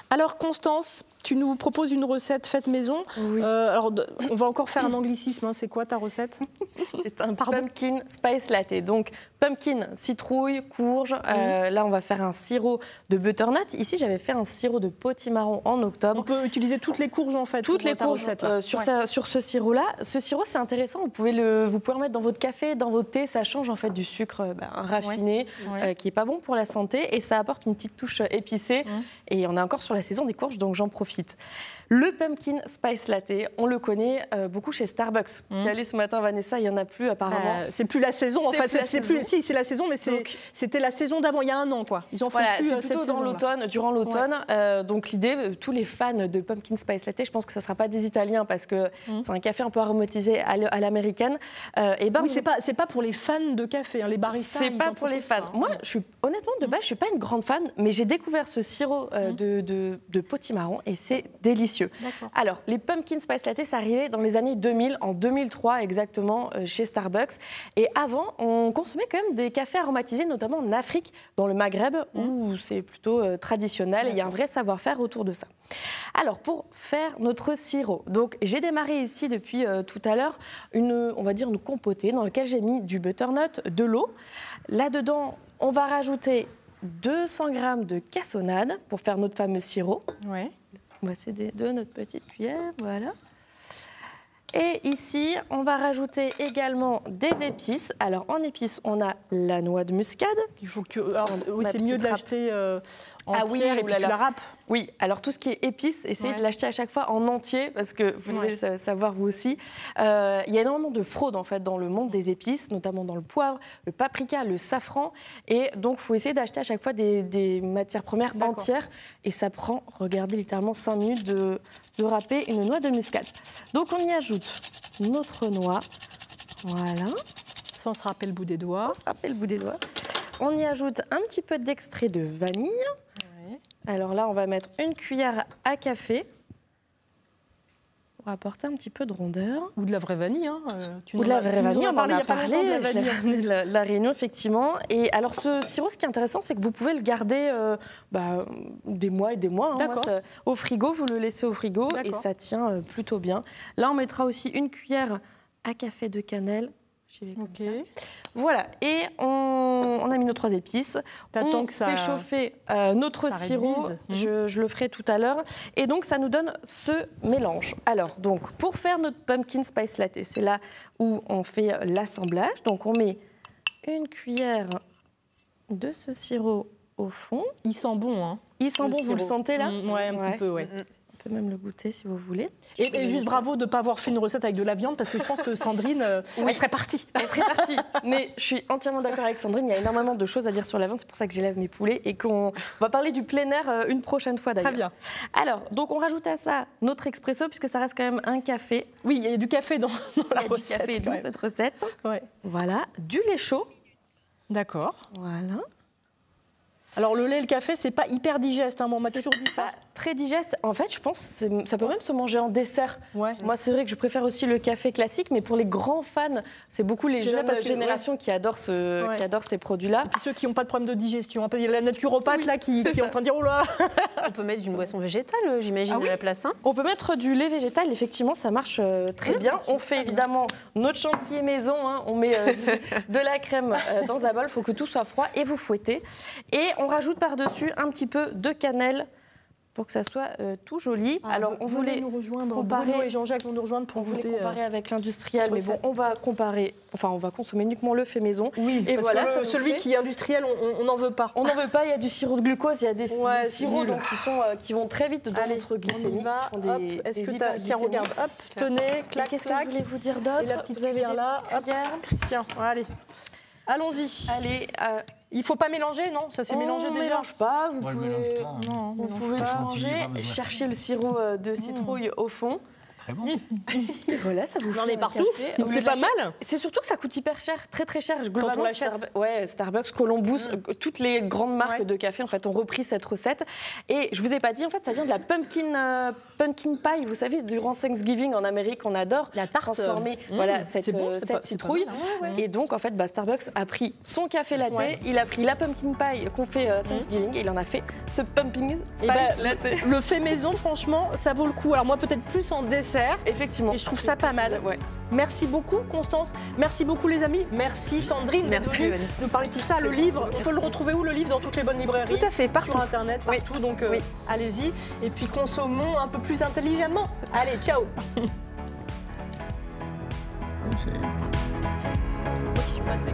Alors Constance, tu nous proposes une recette faite maison. Oui. Alors on va encore faire un anglicisme, hein. C'est quoi ta recette? C'est un pumpkin spice latte. Donc pumpkin, citrouille, courge. Là, on va faire un sirop de butternut. Ici, j'avais fait un sirop de potimarron en octobre. On peut utiliser toutes les courges en fait. Toutes les courges sur ce sirop-là. Ce sirop, c'est intéressant. Vous pouvez en mettre dans votre café, dans votre thé. Ça change en fait du sucre raffiné qui est pas bon pour la santé et ça apporte une petite touche épicée. Et on est encore sur la saison des courges, donc j'en profite. Le pumpkin spice latte, on le connaît beaucoup chez Starbucks. Qui allait ce matin, Vanessa, il n'y en a plus apparemment. C'est plus la saison en fait. Si, c'est la saison, mais c'était la saison d'avant, il y a un an quoi. Ils en font plus c'est plutôt durant l'automne. Donc l'idée, tous les fans de pumpkin spice latte, je pense que ça ne sera pas des Italiens parce que c'est un café un peu aromatisé à l'américaine. Oui, c'est pas pour les fans de café, hein, les baristas. C'est pas pour les fans. Moi, honnêtement, de base, je suis pas une grande fan, mais j'ai découvert ce sirop de potimarron et c'est délicieux. Alors, les pumpkin spice latte, c'est arrivé dans les années 2000, en 2003 exactement, chez Starbucks. Et avant, on consommait quand même des cafés aromatisés, notamment en Afrique, dans le Maghreb, où c'est plutôt traditionnel et il y a un vrai savoir-faire autour de ça. Alors, pour faire notre sirop, donc j'ai démarré ici depuis tout à l'heure on va dire une compotée dans laquelle j'ai mis du butternut, de l'eau. Là-dedans, on va rajouter 200 g de cassonade pour faire notre fameux sirop. On va s'aider de notre petite cuillère, voilà. Et ici, on va rajouter également des épices. Alors, en épices, on a la noix de muscade. Il faut que c'est mieux de l'acheter entière et puis tu la râpes. Oui, alors tout ce qui est épices, essayez de l'acheter à chaque fois en entier parce que vous devez le savoir vous aussi. Il y a énormément de fraude en fait dans le monde des épices, notamment dans le poivre, le paprika, le safran. Et donc, il faut essayer d'acheter à chaque fois des matières premières entières. Et ça prend, regardez, littéralement 5 minutes de râper une noix de muscade. Donc, on y ajoute notre noix. Voilà. Sans se râper le bout des doigts. On y ajoute un petit peu d'extrait de vanille. Alors là, on va mettre une cuillère à café pour apporter un petit peu de rondeur. Ou de la vraie vanille. Hein. Ou de la vraie vanille, on en a parlé. La Réunion, effectivement. Et alors, ce sirop, ce qui est intéressant, c'est que vous pouvez le garder des mois et des mois. Hein. Au frigo, vous le laissez au frigo et ça tient plutôt bien. Là, on mettra aussi une cuillère à café de cannelle. Voilà, et on a mis nos 3 épices. On fait chauffer notre sirop, je le ferai tout à l'heure. Et donc, ça nous donne ce mélange. Alors, donc, pour faire notre pumpkin spice latte, c'est là où on fait l'assemblage. Donc, on met une cuillère de ce sirop au fond. Il sent bon, hein. Il sent bon, vous le sentez là? Oui, un petit peu, oui. On peut même le goûter si vous voulez. Et juste bravo de ne pas avoir fait une recette avec de la viande parce que je pense que Sandrine, elle serait partie. Elle serait partie. Mais je suis entièrement d'accord avec Sandrine. Il y a énormément de choses à dire sur la viande. C'est pour ça que j'élève mes poulets et qu'on va parler du plein air une prochaine fois d'ailleurs. Très bien. Alors, donc on rajoute à ça notre expresso puisque ça reste quand même un café. Oui, il y a du café dans la recette. Il y a du café dans cette recette. Voilà, du lait chaud. D'accord. Voilà. Alors le lait et le café, c'est pas hyper digeste, hein, on m'a toujours dit ça. Très digeste. En fait, je pense que ça peut même se manger en dessert. Moi, c'est vrai que je préfère aussi le café classique, mais pour les grands fans, c'est beaucoup les jeunes générations qui adorent ces produits-là. Et puis ceux qui n'ont pas de problème de digestion. Il y a la naturopathe là qui est en train de dire oh là. On peut mettre une boisson végétale, j'imagine, à la place. Hein. On peut mettre du lait végétal, effectivement, ça marche très bien. On fait évidemment notre chantilly maison, hein. On met de la crème dans un bol, il faut que tout soit froid et vous fouettez. Et on rajoute par-dessus un petit peu de cannelle pour que ça soit tout joli. Alors, on voulait comparer... Bruno et Jean-Jacques vont nous rejoindre pour goûter... comparer avec l'industriel, mais bon, on va consommer uniquement le fait maison. Oui, et parce que celui qui est industriel, on n'en veut pas. On n'en veut pas, il y a du sirop de glucose, il y a des sirops donc, qui vont très vite dans notre glycémie. Est-ce que tu as... regarde, hop, tenez, clac, qu'est-ce que je voulais vous dire d'autre? Et la petite cuillère là, hop, tiens, allez. Allons-y. Allez, il ne faut pas mélanger, non? Ça s'est mélangé déjà? On ne mélange pas, vous pouvez mélanger, chercher le sirop de citrouille au fond. très bon. Et voilà, ça vous on en fait est partout. C'est pas mal. C'est surtout que ça coûte hyper cher, très très cher. Quand on l'achète. Starbucks, Columbus, toutes les grandes marques de café en fait ont repris cette recette. Et je vous ai pas dit, en fait, ça vient de la pumpkin pie. Vous savez, durant Thanksgiving en Amérique, on adore la tarte transformer cette citrouille. Et donc, en fait, Starbucks a pris son café latte, il a pris la pumpkin pie qu'on fait Thanksgiving et il en a fait ce pumpkin spice latte. Le fait maison, franchement, ça vaut le coup. Alors moi, peut-être plus en dessert. Effectivement. Et je trouve ça pas mal. Merci beaucoup, Constance. Merci beaucoup, les amis. Merci, Sandrine. Merci, nous parler de tout ça. Le livre, on peut le retrouver où, le livre? Dans toutes les bonnes librairies. Tout à fait, partout. Sur Internet, partout. Donc, allez-y. Et puis, consommons un peu plus intelligemment. Allez, ciao. C'est pas très